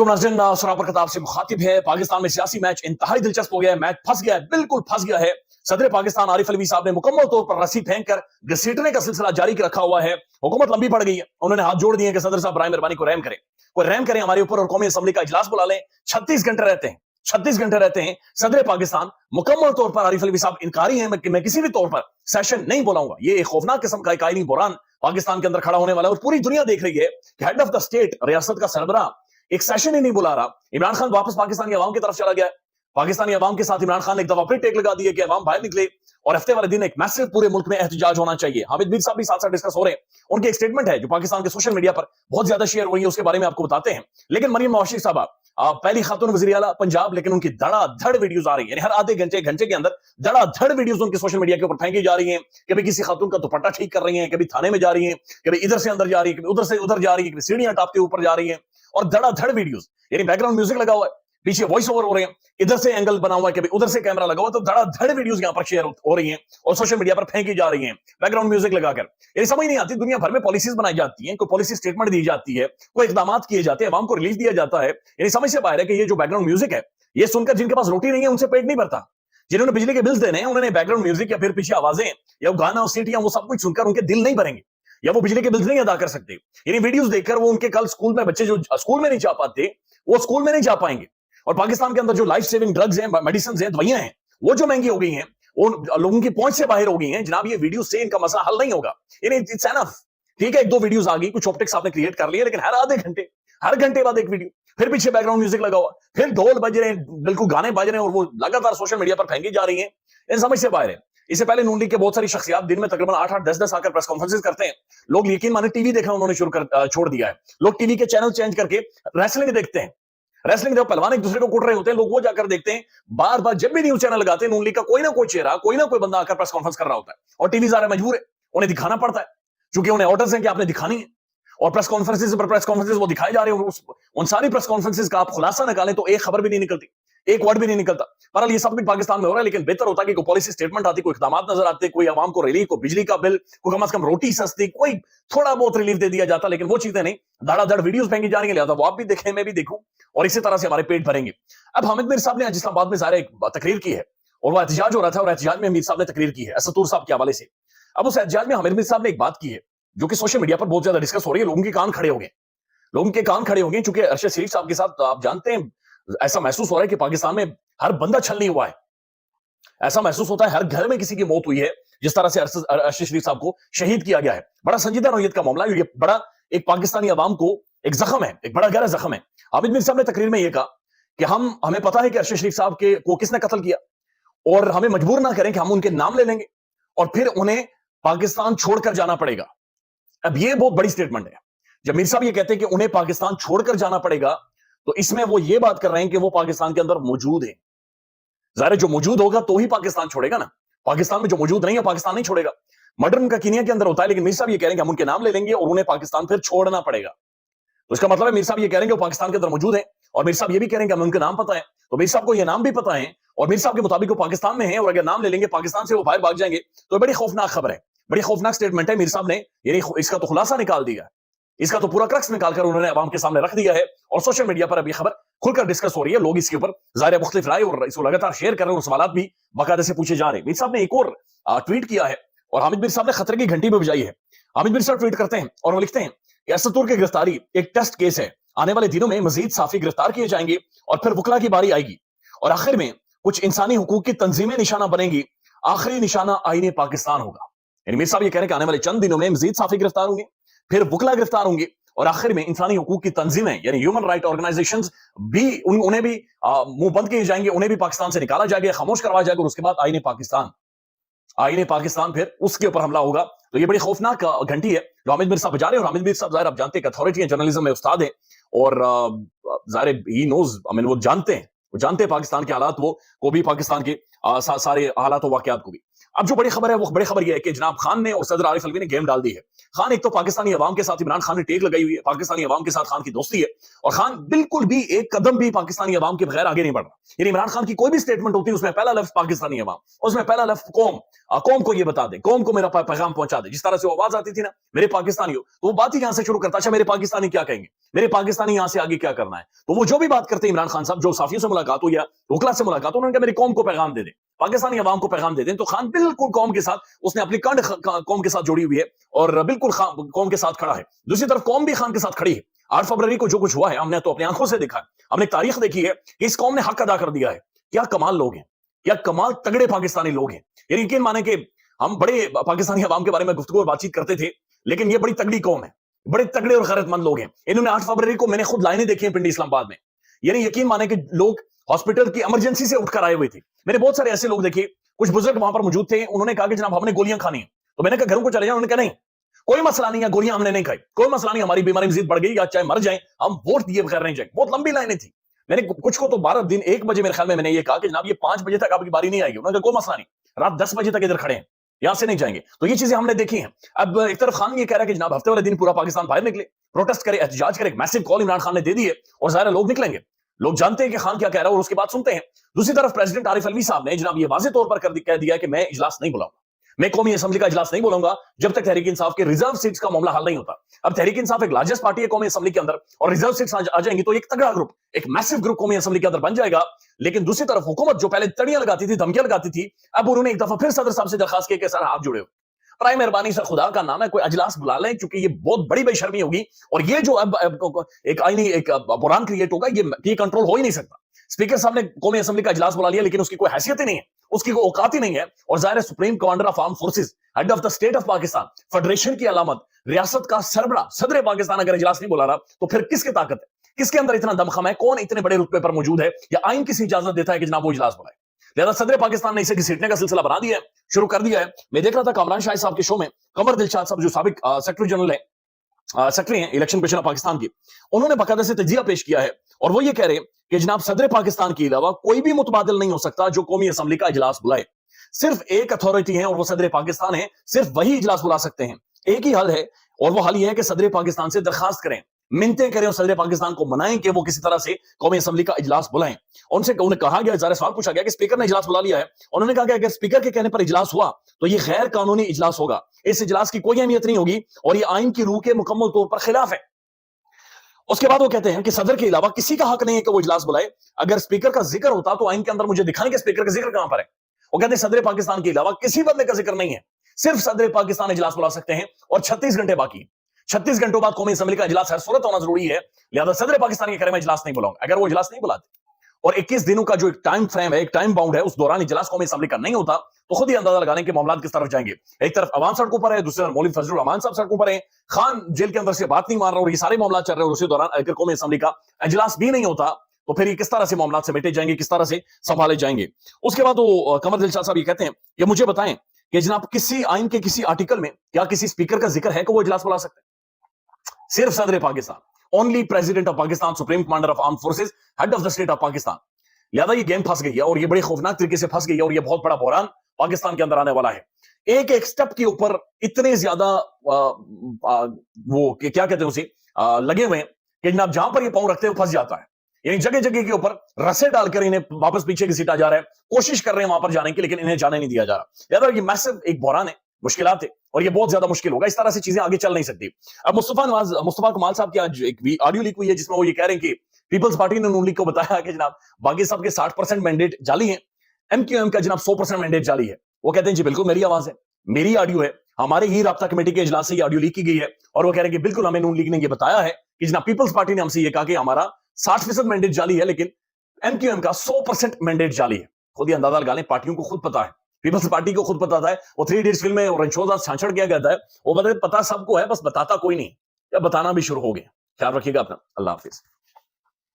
नाज़रीन सरापर खिताब से मुखातिब है। पाकिस्तान में सियासी मैच इंतहाई दिलचस्प हो गया है। मैच फंस गया है, बिल्कुल फंस गया है। सदर पाकिस्तान आरिफ अलवी साहब ने मुकम्मल तौर पर रस्सी फेंक कर घसीटने का सिलसिला जारी रखा हुआ है। हुकूमत लंबी पड़ गई है। उन्होंने हाथ जोड़ दिए कि सदर साहब बराए मेहरबानी को रहम करें, कोई रहम करें हमारे ऊपर और कौमी असम्बली का इजलास बुला लें। 36 घंटे रहते हैं, 36 घंटे रहते हैं सदर पाकिस्तान। मुकम्मल तौर पर आरिफ अलवी साहब इनकारी हैं कि मैं किसी भी तौर पर सेशन नहीं बुलाऊंगा। ये एक खौफनाक किस्म का आईनी बुरान पाकिस्तान के अंदर खड़ा होने वाला है और पूरी दुनिया देख रही है कि हेड ऑफ द स्टेट, रियासत का सरबराह एक सेशन ही नहीं बुला रहा। इमरान खान वापस पाकिस्तानी अवाम की तरफ चला गया है। पाकिस्तानी अवाम के साथ इमरान खान ने एक दफा फिर टेक लगा दी है कि अवाम बाहर निकले और हफ्ते वाले दिन एक मैसेज पूरे मुल्क में एहतजाज होना चाहिए। हामिद मीर साहब भी साथ साथ डिस्कस हो रहे हैं। उनकी एक स्टेटमेंट है जो पाकिस्तान के सोशल मीडिया पर बहुत ज्यादा शेयर हुई है, उसके बारे में आपको बताते हैं। लेकिन मरियम नवाज शरीफ साहब पहली खातून वज़ीर आला पंजाब, लेकिन उनकी धड़ाधड़ वीडियोस आ रही है। हर आधे घंटे घंटे के अंदर धड़ाधड़ वीडियोस उनके सोशल मीडिया के ऊपर फेंकी जा रही हैं। कभी किसी खातून का दुपट्टा ठीक कर रही हैं, कभी थाने में जा रही हैं, कभी इधर से अंदर जा रही है, कभी उधर से उधर जा रही है, कभी सीढ़ियां टापते ऊपर जा रही है और धड़ाधड़ वीडियोस, यानी बैकग्राउंड म्यूजिक लगा हुआ है, पीछे वॉइस ओवर हो रहे हैं, इधर से एंगल बना हुआ है, कभी उधर से कैमरा लगा हुआ है, तो धड़ाधड़ वीडियोस यहां पर शेयर हो रही हैं और सोशल मीडिया पर फेंकी जा रही हैं बैकग्राउंड म्यूजिक लगाकर। ये समझ नहीं आती, दुनिया भर में पॉलिसीज बनाई जाती हैं, कोई पॉलिसी स्टेटमेंट दी जाती है, कोई इकदाम किए जाते हैं, अवाम को रिलीफ दिया जाता है। यानी समझ से बाहर है कि ये जो बैकग्राउंड म्यूजिक है, ये सुनकर जिनके पास रोटी नहीं है उनसे पेट नहीं भरता। जिन्होंने बिजली के बिल्स देने हैं, उन्होंने बैकग्राउंड म्यूजिक या फिर पीछे आवाजें या गाना और सीटियां वो सब कुछ सुनकर उनके दिल नहीं भरेंगे या वो बिजली के बिल्स नहीं अदा कर सकते। यानी वीडियोस देखकर वो उनके कल स्कूल में बच्चे जो स्कूल में नहीं जा पाते, वो स्कूल में नहीं जा पाएंगे। और पाकिस्तान के अंदर जो लाइफ सेविंग ड्रग्स हैं, मेडिसिन हैं, दवाइयां हैं, वो जो महंगी हो गई हैं, वो लोगों की पहुंच से बाहर हो गई हैं। जनाब, ये वीडियो से इनका मसला हल नहीं होगा। It's enough. ठीक है, एक दो वीडियोस आ गई, कुछ ऑप्टिक्स आपने क्रिएट कर लिए, लेकिन हर आधे घंटे, हर घंटे बाद एक वीडियो, फिर पीछे बैकग्राउंड म्यूजिक लगा हुआ, फिर ढोल बज रहे हैं, बिल्कुल गाने बज रहे हैं और वो लगातार सोशल मीडिया पर फेंकी जा रही है। इन समझ से बाहर है। इससे पहले नून लीग के बहुत सारी शख्सियात दिन में तकरीबन 8-8, 10-10 आकर प्रेस कॉन्फ्रेंसेस करते हैं। लोग यकीन माने टीवी देखना उन्होंने छोड़ दिया है। लोग टीवी के चैनल चेंज करके रेसलिंग देखते हैं। रेसलिंग जब पहलवान एक दूसरे को कुट रहे होते हैं, लोग वो जाकर देखते हैं। बार बार जब भी न्यूज चैनल लगाते हैं, नून लीग का कोई ना कोई चेहरा, कोई ना कोई बंदा आकर प्रेस कॉन्फ्रेंस कर रहा होता है और टीवी सारे मजबूर है, उन्हें दिखाना पड़ता है क्योंकि उन्हें ऑर्डर्स हैं कि आपने दिखानी है। और प्रेस कॉन्फ्रेंसेस वो दिखाए जा रहे हैं। उन सारी प्रेस कॉन्फ्रेंसेस का आप खुलासा निकालें तो एक खबर भी नहीं निकलती, एक वर्ड भी नहीं निकलता। पर ये सब कुछ पाकिस्तान में हो रहा है, लेकिन बेहतर होता है कि कोई पॉलिसी स्टेटमेंट आती, कोई इकदाम नजर आते, कोई आवाम को रिलीफ, कोई बिजली का बिल, कोई कम से कम रोटी सस्ती, कोई थोड़ा बहुत रिलीफ दे दिया जाता। लेकिन वो चीजें नहीं, धड़ाधड़ वीडियोस फेंकी जा रही है। लिहाजा वो आप भी देखें, मैं भी देखूं और इसी तरह से हमारे पेट भरेंगे। अब हामिद मीर साहब ने इस्लामाबाद में ज़ाहिर एक तकरीर की है और वो एहतजाज हो रहा था और एहतजाज में मीर साहब ने तकरीर की है असतूर साहब के हवाले से। अब उस एहतजाज में हामिद मीर साहब ने एक बात की है जो कि सोशल मीडिया पर बहुत ज्यादा डिस्कस हो रही है। लोगों के कान खड़े हो गए, लोगों के कान खड़े हो गए, क्योंकि अरशद शरीफ साहब के साथ आप जानते हैं, ऐसा महसूस हो रहा है कि पाकिस्तान में हर बंदा छलनी हुआ है। ऐसा महसूस होता है हर घर में किसी की मौत हुई है, जिस तरह से अरशद शरीफ साहब को शहीद किया गया है। बड़ा संजीदा नौयत का मामला है, ये बड़ा एक पाकिस्तानी अवाम को एक जख्म है, एक बड़ा गहरा जख्म है। हामिद मीर साहब ने तकरीर में यह कहा कि हमें पता है कि अरशद शरीफ साहब को किसने कत्ल किया और हमें मजबूर ना करें कि हम उनके नाम ले लेंगे और फिर उन्हें पाकिस्तान छोड़कर जाना पड़ेगा। अब ये बहुत बड़ी स्टेटमेंट है। जब मीर साहब ये कहते हैं कि उन्हें पाकिस्तान छोड़कर जाना पड़ेगा, तो इसमें वो ये बात कर रहे हैं कि वो पाकिस्तान के अंदर मौजूद है। ज़ाहिर जो मौजूद होगा तो ही पाकिस्तान छोड़ेगा ना। पाकिस्तान में जो मौजूद नहीं है, पाकिस्तान नहीं छोड़ेगा। मर्डर उनका कीनिया के अंदर होता है, लेकिन मीर साहब ये कह रहे हैं कि हम उनके नाम ले लेंगे और उन्हें पाकिस्तान फिर छोड़ना पड़ेगा। तो इसका मतलब है मीर साहब ये कह रहे हैं कि वो पाकिस्तान के अंदर मौजूद है और मीर साहब ये भी कह रहे हैं कि हमें उनके नाम पता है। तो मीर साहब को ये नाम भी पता है और मीर साहब के मुताबिक वो पाकिस्तान में है और अगर नाम ले लेंगे पाकिस्तान से वो बाहर भाग जाएंगे, तो बड़ी खौफनाक खबर है, बड़ी खौफनाक स्टेटमेंट है। मीर साहब ने इसका तो खुलासा निकाल दिया, इसका तो पूरा क्रक्स निकालकर उन्होंने अवाम के सामने रख दिया है और सोशल मीडिया पर अभी खबर खुलकर डिस्कस हो रही है। लोग इसके ऊपर ज़ाहिर मुख्तलिफ राय और इसको लगातार शेयर कर रहे हैं और सवाल भी बाकायदे से पूछे जा रहे हैं। मीर साहब ने एक और ट्वीट किया है और हामिद मीर साहब ने खतरे की घंटी भी बजाई है। हामिद मीर साहब ट्वीट करते हैं और वो लिखते हैं कि असदुर की गिरफ्तारी एक टेस्ट केस है, आने वाले दिनों में मजीद साफी गिरफ्तार किए जाएंगे और फिर वकला की बारी आएगी और आखिर में कुछ इंसानी हुकूक की तंजीमें निशाना बनेंगी, आखिरी निशाना आईने पाकिस्तान होगा। यानी मीर साहब ये कह रहे हैं कि आने वाले चंद दिनों में मजीद साफी गिरफ्तार होंगे, फिर वकला गिरफ्तार होंगे और आखिर में इंसानी हुकूक की तंजीमें यानी ह्यूमन राइट ऑर्गेनाइजेशंस भी उन्हें भी मुंह बंद किए जाएंगे, उन्हें भी पाकिस्तान से निकाला जाएगा, खामोश करवाया जाएगा और उसके बाद आईने पाकिस्तान फिर उसके ऊपर हमला होगा। तो ये बड़ी खौफनाक घंटी है जो हामिद मीर साहब बजा रहे हैं। और हामिद मीर साहब ज़ाहिर आप जानते हैं अथॉरिटी है, जर्नलिज्म में उस्ताद है और ज़ाहिर ही नोज, आई मीन वो जानते हैं पाकिस्तान के हालात को भी, पाकिस्तान के सारे हालात वाकयात को भी। अब जो बड़ी खबर है वो बड़ी खबर ये है कि जनाब खान ने और सदर आरिफ अलवी ने गेम डाल दी है। खान एक तो पाकिस्तानी अवाम के साथ, इमरान खान ने टेक लगाई हुई है, पाकिस्तानी अवाम के साथ खान की दोस्ती है, और खान बिल्कुल भी एक कदम भी पाकिस्तानी अवाम के बगैर आगे नहीं बढ़ रहा। यानी इमरान खान की कोई भी स्टेटमेंट होती है उसमें पहला लफ्ज पाकिस्तानी अवाम, उसमें पहला लफ्ज कौम, कौम को ये बता दे, कौम को मेरा पैगाम पहुंचा दे। जिस तरह से वो आवाज आती थी ना, मेरे पाकिस्तानी हो, तो वो बात ही यहां से शुरू करता, अच्छा मेरे पाकिस्तानी क्या कहेंगे, मेरे पाकिस्तानी यहां से आगे क्या करना है। तो वो जो भी बात करते हैं इमरान खान साहब, जो साफियों से मुलाकात हो या वकला से मुलाकात हो, उन्होंने कहा मेरी कौम को पैगाम दे दे, पाकिस्तानी अवाम को पैगाम दे दें। तो खान बिल्कुल कौम के साथ, उसने अपनी कंड कौम के साथ जोड़ी हुई है और बिल्कुल कौम के साथ खड़ा है। दूसरी तरफ कौम भी खान के साथ खड़ी है। 8 फरवरी को जो कुछ हुआ है हमने तो अपनी आंखों से देखा है, हमने तारीख देखी है कि इस कौम ने हक अदा कर दिया है। क्या कमाल लोग हैं, क्या कमाल तगड़े पाकिस्तानी लोग हैं। यानी यकीन माने कि हम बड़े पाकिस्तानी अवाम के बारे में गुफ्तगू और बातचीत करते थे, लेकिन ये बड़ी तगड़ी कौम है, बड़े तगड़े और गैरतमंद लोग हैं। इन्होंने 8 फरवरी को मैंने खुद लाइनें देखी हैं पिंडी इस्लामाबाद में। यानी यकीन माने कि लोग हॉस्पिटल की इमरजेंसी से उठकर आए हुए थे। मैंने बहुत सारे ऐसे लोग देखे, कुछ बुजुर्ग वहां पर मौजूद थे, उन्होंने कहा कि जनाब हमने गोलियां खानी है। तो मैंने कहा घरों को चले जाओ, उन्होंने कहा नहीं, कोई मसला नहीं है, गोलियां हमने नहीं खाई, कोई मसला नहीं, हमारी बीमारी मजीद बढ़ गई या चाहे मर जाए, हम वोट दिए बगैर नहीं जाए। बहुत लंबी लाइनें थी। मैंने कुछ को तो 12 दिन 1 बजे मेरे ख्याल में मैंने ये कहा कि जनाब ये 5 बजे तक आपकी बारी नहीं आएगी। उन्होंने कहा कोई मसला नहीं, रात 10 बजे तक इधर खड़े हैं, यहां से नहीं जाएंगे। तो ये चीजें हमने देखी हैं। अब एक तरफ खान ये कह रहा है कि जनाब हफ्ते वाले दिन पूरा पाकिस्तान बाहर निकले, प्रोटेस्ट करे, एहतजाज करे, मैसिव कॉल इमरान खान ने दे दी है और ज़ाहिर है लोग निकलेंगे, लोग जानते हैं कि खान क्या कह रहा है और उसकी बात सुनते हैं। दूसरी तरफ प्रेसिडेंट आरिफ अलवी साहब ने जनाब ये वाज़ेह तौर पर कह दिया कि मैं इजलास नहीं बुलाऊंगा, मैं कौमी असेंबली का इजलास नहीं बुलाऊंगा जब तक तहरीक इंसाफ के रिजर्व सीट्स का मामला हल नहीं होता। अब तहरीक इंसाफ एक लार्जेस्ट पार्टी है कौमी असेंबली के अंदर, और रिजर्व सीट्स आ जाएंगी तो एक तगड़ा ग्रुप, एक मैसिव ग्रुप कौमी असेंबली के अंदर बन जाएगा। लेकिन दूसरी तरफ हुकूमत जो पहले तड़ियां लगाती थी, धमकियां लगाती थी, अब उन्होंने एक दफा फिर सदर साहब से दरखास्त की कि सर आप जुड़े हो, प्राइम मेहरबानी सर खुदा का नाम है कोई अजलास बुला लें, क्योंकि ये बहुत बड़ी बेशर्मी होगी और ये जो अब एक आईनी एक बुरान क्रिएट होगा, ये कंट्रोल हो ही नहीं सकता। स्पीकर साहब ने कौमी असेंबली का इजलास बुला लिया, लेकिन उसकी कोई हैसियत ही नहीं है, उसकी कोई औकात ही नहीं है। और जाहिर है supreme commander of arm forces, head of the state of Pakistan, federation की अलामत, रियासत का सरबरा, सदर पाकिस्तान अगर इजलास नहीं बुला रहा तो फिर किसकी ताकत है, किसके अंदर इतना दमखम है, कौन इतने बड़े रुतबे पर मौजूद है या आइन किसी इजाजत देता है कि जनाब वो इजलास बुलाए। लिहाजा सदर पाकिस्तान ने इसे घसीटने का सिलसिला बना दिया है, शुरू कर दिया है। मैं देख रहा था कामरान शाह साहब के शो में, कमर दिलशाद साहब जो साबिक सेक्रेटरी जनरल है, सेक्रेटरी हैं इलेक्शन कमीशन ऑफ पाकिस्तान की, उन्होंने बाकायदा से तजिया पेश किया है और वो ये कह रहे हैं कि जनाब सदर पाकिस्तान के अलावा कोई भी मुतबादिल नहीं हो सकता जो कौमी असेंबली का इजलास बुलाए। सिर्फ एक अथॉरिटी है और वो सदर पाकिस्तान है, सिर्फ वही इजलास बुला सकते हैं। एक ही हल है और वो हल ये है कि सदर पाकिस्तान से दरखास्त करें, मिन्नतें करें और सदर पाकिस्तान को मनाएं कि वो किसी तरह से कौमी असेंबली का इजलास बुलाएं। उनसे उन्हें कहा गया, ज़रा सवाल पूछा गया कि स्पीकर ने इजलास बुला लिया है, उन्होंने कहा कि अगर स्पीकर के कहने पर इजलास हुआ तो ये गैर कानूनी इजलास होगा, इस इजलास की कोई अहमियत नहीं होगी और ये आइन की रूह के मुकम्मल तौर पर खिलाफ है। उसके बाद वो कहते हैं कि सदर के अलावा किसी का हक नहीं है कि वो इजलास बुलाए। अगर स्पीकर का जिक्र होता तो आइन के अंदर मुझे दिखाएं कि स्पीकर का जिक्र कहां पर है। वो कहते हैं सदर पाकिस्तान के अलावा किसी बंदे का जिक्र नहीं है, सिर्फ सदर पाकिस्तान इजलास बुला सकते हैं और 36 घंटे बाकी, 36 घंटों बाद कौमी असेंबली का इजलास हर सूरत होना जरूरी है। लिहाजा सदर पाकिस्तान के करे मैं इजलास नहीं बुलाऊंगा। अगर वो इजलास नहीं बुलाते और 21 दिनों का जो एक टाइम फ्रेम है, एक टाइम बाउंड है, उस दौरान इजलास कौमी असेंबली का नहीं होता तो खुद ही अंदाजा लगाने के मामला किस तरफ जाएंगे। एक तरफ अवाम सड़कों पर है, दूसरी तरफ मौलवी फजलुर रहमान साहब सड़कों पर है, खान जेल के अंदर से बात नहीं मान रहा और ये सारे मामला चल रहे हैं। उसी दौरान अगर कौमी असेंबली का इजलास भी नहीं होता तो फिर ये किस तरह से मामला समेटे जाएंगे, किस तरह से संभाले जाएंगे। उसके बाद वो कमर दिलशाद साहब ये कहते हैं कि मुझे बताएं कि जनाब किसी आइन के किसी आर्टिकल में क्या किसी स्पीकर का जिक्र है कि वो इजलास बुला सकते हैं। सिर्फ सदर Pakistan, only president of Pakistan, supreme commander of arm forces, head of the state of Pakistan. लिहाजा ये गेम फंस गई है और ये बड़े खौफनाक तरीके से फंस गई है और ये बहुत बड़ा बहरान पाकिस्तान के अंदर आने वाला है। एक एक स्टेप के ऊपर इतने ज्यादा वो क्या कहते हैं उसे लगे हुए हैं कि जनाब जहां पर ये पांव रखते हैं फंस जाता है। यानी जगह जगह के ऊपर रस्से डालकर इन्हें वापस पीछे घसीटा जा रहा है, कोशिश कर रहे हैं वहां पर जाने की, लेकिन इन्हें जाने नहीं दिया जा रहा। लिहाजा ये मैसिव एक बहरान है, मुश्किलात है और ये बहुत ज्यादा मुश्किल होगा। इस तरह से चीजें आगे चल नहीं सकती। अब मुस्तफा कमाल साहब की आज एक ऑडियो लीक हुई है जिसमें वो ये कह रहे हैं कि पीपल्स पार्टी ने नून लीग को बताया कि जनाब बागी साहब के 60% मैंडेट जाली है, एमक्यूएम का जनाब 100% मैंडेट जाली है। वो कहते हैं जी बिल्कुल मेरी आवाज है, मेरी ऑडियो है, हमारे ही राब्ता कमेटी के इजलास से ये ऑडियो लीक की गई है और वो कह रहे हैं कि बिल्कुल हमें नून लीग ने ये बताया है कि जनाब पीपल्स पार्टी ने हमसे ये कहा कि हमारा 60% मैंडेट जाली है, लेकिन एमक्यूएम का 100% मैंडेट जाली है। खुद ही अंदाजा लगा लें, पार्टियों को खुद पता है, पीपल्स पार्टी को खुद पता है। वो 3 इडियट्स फिल्म में रणछोड़ छाछड़ किया गया है, वो पता सबको है, बस बताता कोई नहीं, या बताना भी शुरू हो गया। ख्याल रखिएगा अपना, अल्लाह हाफिज।